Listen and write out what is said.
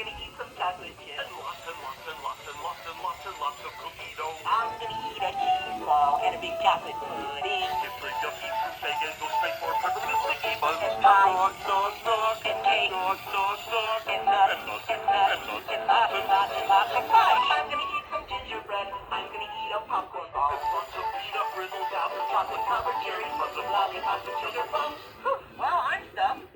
gonna eat some chocolate chips. And lots and lots and lots and lots and lots and lots of cookie dough. I'm gonna eat a cheese ball and a big chocolate pudding. Get straight up, eat some steak and go straight for peppermint sticky buns. And pie. Knock, knock, knock. And cake. Knock, knock, knock. And nuts. And nuts. And nuts. And nuts. And lots and lots and lots of pie. I'm gonna eat some gingerbread. I'm gonna eat a popcorn ball. And lots of peanut brittle down. Chocolate covered cherries. Some lollipops and sugar plums. Well, I'm stuffed.